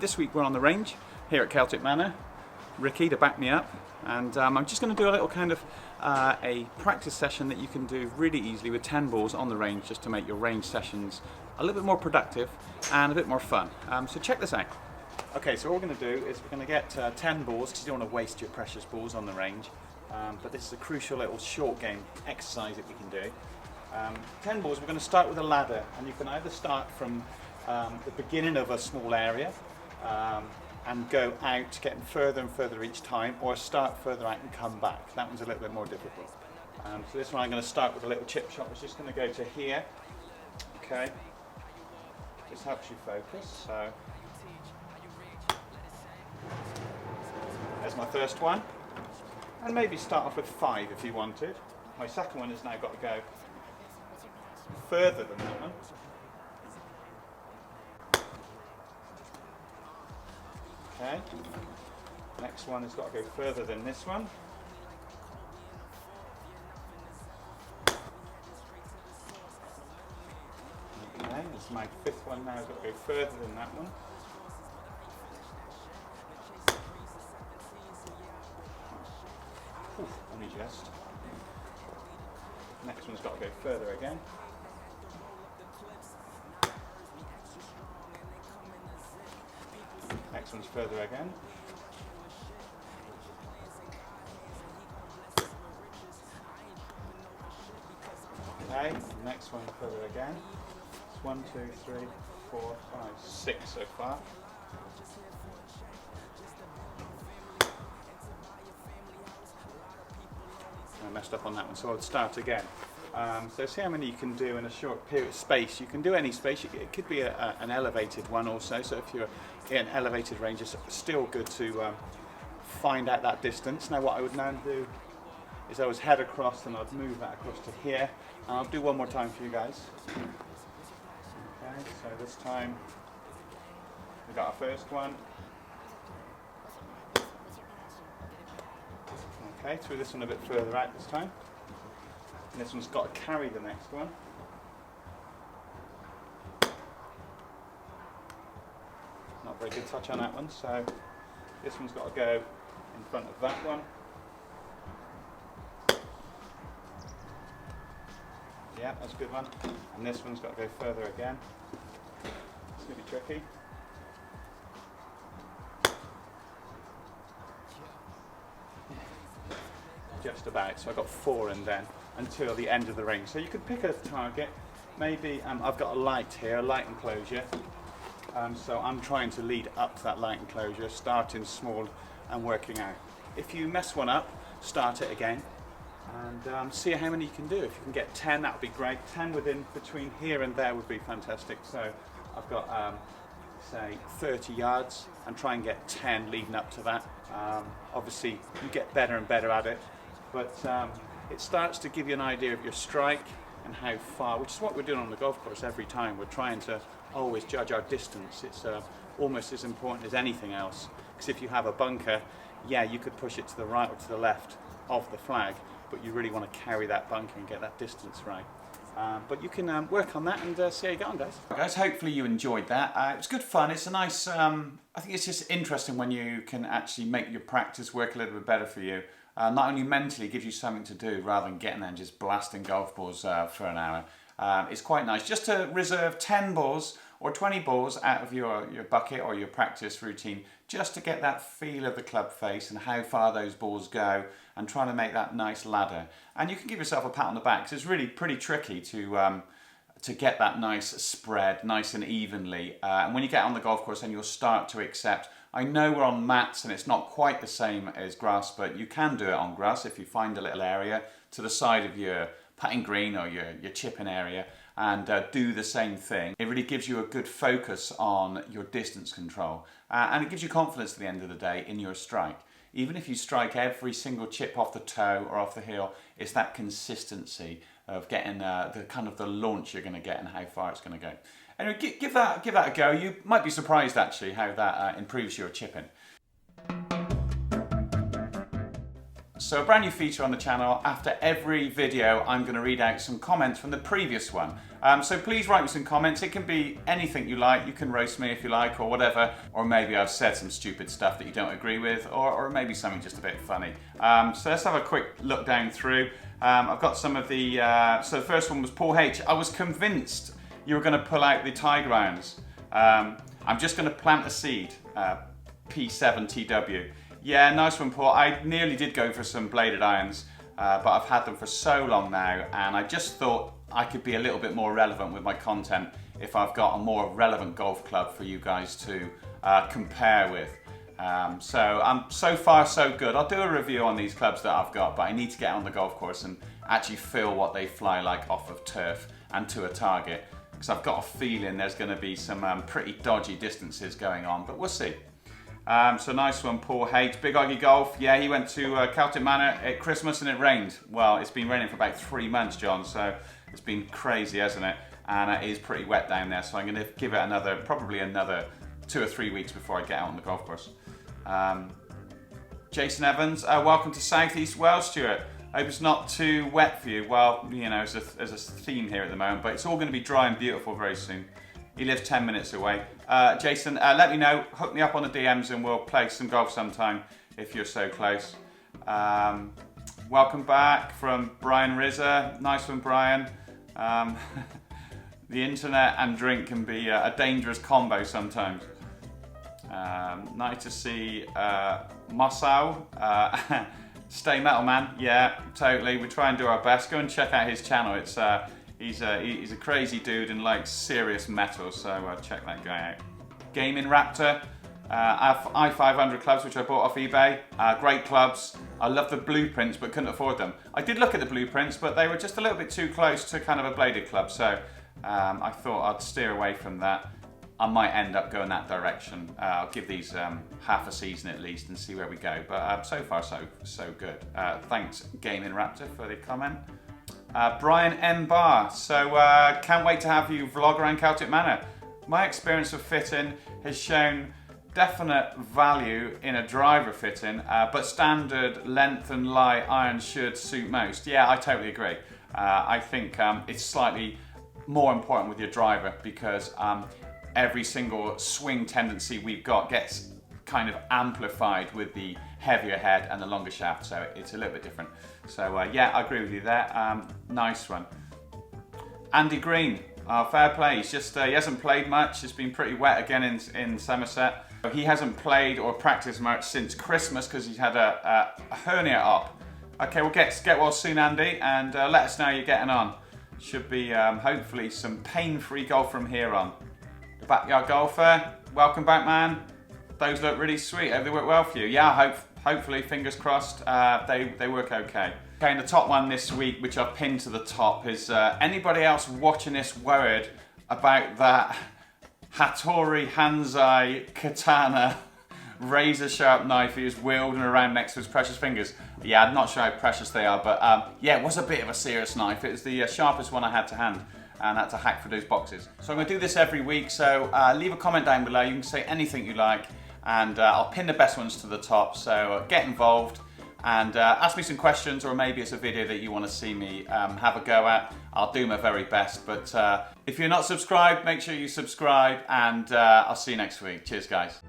This week we're on the range here at Celtic Manor. Ricky to back me up, and I'm just going to do a little kind of a practice session that you can do really easily with 10 balls on the range, just to make your range sessions a little bit more productive and a bit more fun. So check this out. Okay, so what we're going to do is we're going to get 10 balls, because you don't want to waste your precious balls on the range, but this is a crucial little short game exercise that we can do. 10 balls, we're going to start with a ladder, and you can either start from the beginning of a small area and go out, getting further and further each time, or start further out and come back. That one's a little bit more difficult. So this one I'm going to start with a little chip shot, which is just going to go to here. Okay, just helps you focus. So there's my first one, and maybe start off with 5 if you wanted. My second one has now got to go further than that one. Okay, next one has got to go further than this one. Okay, this is my 5th one now, has got to go further than that one. Oof, only just. Next one's got to go further again. Next one's further again. Okay, next one further again. It's 1, 2, 3, 4, 5, 6 so far. I messed up on that one, so I'll start again. So see how many you can do in a short period of space. You can do any space. It could be an elevated one also, so if you're in elevated range, it's still good to find out that distance. Now what I would now do is I would head across, and I'd move that across to here, and I'll do one more time for you guys. Okay, so this time we got our first one. Okay, through this one a bit further out this time. And this one's got to carry the next one. Not a very good touch on that one, so this one's got to go in front of that one. Yeah, that's a good one. And this one's got to go further again. It's going to be tricky. Just about, so I've got 4 in then until the end of the range. So you could pick a target. Maybe I've got a light here, a light enclosure. So I'm trying to lead up to that light enclosure, starting small and working out. If you mess one up, start it again and see how many you can do. If you can get 10, that would be great. 10 within between here and there would be fantastic. So I've got say 30 yards and try and get 10 leading up to that. Obviously you get better and better at it, but it starts to give you an idea of your strike and how far, which is what we're doing on the golf course every time. We're trying to always judge our distance. It's almost as important as anything else, because if you have a bunker, yeah, you could push it to the right or to the left of the flag, but you really want to carry that bunker and get that distance right. But you can work on that and see how you get on, guys. Guys, hopefully you enjoyed that. It was good fun. It's a nice, I think it's just interesting when you can actually make your practice work a little bit better for you. Not only mentally, gives you something to do rather than getting there and just blasting golf balls for an hour. It's quite nice just to reserve 10 balls or 20 balls out of your bucket or your practice routine, just to get that feel of the club face and how far those balls go, and trying to make that nice ladder. And you can give yourself a pat on the back, because it's really pretty tricky to get that nice spread, nice and evenly. And when you get on the golf course, then you'll start to accept, I know we're on mats and it's not quite the same as grass, but you can do it on grass if you find a little area to the side of your putting green or your chipping area and do the same thing. It really gives you a good focus on your distance control and it gives you confidence at the end of the day in your strike. Even if you strike every single chip off the toe or off the heel, it's that consistency of getting the kind of the launch you're going to get and how far it's going to go. Anyway, give that a go. You might be surprised actually how that improves your chipping. So a brand new feature on the channel. After every video, I'm going to read out some comments from the previous one. So please write me some comments. It can be anything you like. You can roast me if you like or whatever. Or maybe I've said some stupid stuff that you don't agree with or maybe something just a bit funny. So let's have a quick look down through. I've got some of the... so the first one was Paul H. I was convinced you were going to pull out the Tiger irons. I'm just going to plant a seed. P7TW. Yeah, nice one, Paul. I nearly did go for some bladed irons, but I've had them for so long now, and I just thought I could be a little bit more relevant with my content if I've got a more relevant golf club for you guys to compare with. So far so good. I'll do a review on these clubs that I've got, but I need to get on the golf course and actually feel what they fly like off of turf and to a target, because I've got a feeling there's going to be some pretty dodgy distances going on, but we'll see. So nice one, Paul H. Big Oggy Golf. Yeah, he went to Celtic Manor at Christmas and it rained. Well, it's been raining for about 3 months, John, so it's been crazy, hasn't it? And it is pretty wet down there, so I'm going to give it probably another 2 or 3 weeks before I get out on the golf course. Jason Evans, welcome to South East Wales, Stuart. Hope it's not too wet for you. Well, you know, there's a theme here at the moment, but it's all going to be dry and beautiful very soon. He lives 10 minutes away. Jason, let me know, hook me up on the DMs and we'll play some golf sometime if you're so close. Welcome back from Brian Rizza. Nice one, Brian. The internet and drink can be a dangerous combo sometimes. Nice to see Mossau. Stay metal, man. Yeah, totally. We try and do our best. Go and check out his channel. It's he's a crazy dude and likes serious metal, so check that guy out. Gaming Raptor. I have i500 clubs which I bought off eBay. Great clubs. I love the blueprints but couldn't afford them. I did look at the blueprints but they were just a little bit too close to kind of a bladed club, so I thought I'd steer away from that. I might end up going that direction. I'll give these half a season at least and see where we go, but so far so good. Thanks Gaming Raptor for the comment. Brian M. Barr, so can't wait to have you vlog around Celtic Manor. My experience of fitting has shown definite value in a driver fitting, but standard length and lie iron should suit most. Yeah, I totally agree. I think it's slightly more important with your driver because every single swing tendency we've got gets kind of amplified with the heavier head and the longer shaft, so it's a little bit different. So yeah, I agree with you there. Nice one. Andy Green, fair play. He's just he hasn't played much. It's been pretty wet again in Somerset. He hasn't played or practiced much since Christmas because he's had a hernia op. Okay, well get well soon, Andy, and let us know how you're getting on. Should be hopefully some pain-free golf from here on. The Backyard Golfer, welcome back, man. Those look really sweet. Hope they work well for you. Yeah, hopefully, fingers crossed, they work okay. Okay, and the top one this week, which I've pinned to the top, is anybody else watching this worried about that Hattori Hanzai katana razor sharp knife he was wielding around next to his precious fingers? Yeah, I'm not sure how precious they are, but yeah, it was a bit of a serious knife. It was the sharpest one I had to hand, and I had to hack for those boxes. So I'm going to do this every week, so leave a comment down below. You can say anything you like, and I'll pin the best ones to the top, so get involved and ask me some questions, or maybe it's a video that you want to see me have a go at. I'll do my very best, but if you're not subscribed, make sure you subscribe, and I'll see you next week. Cheers, guys.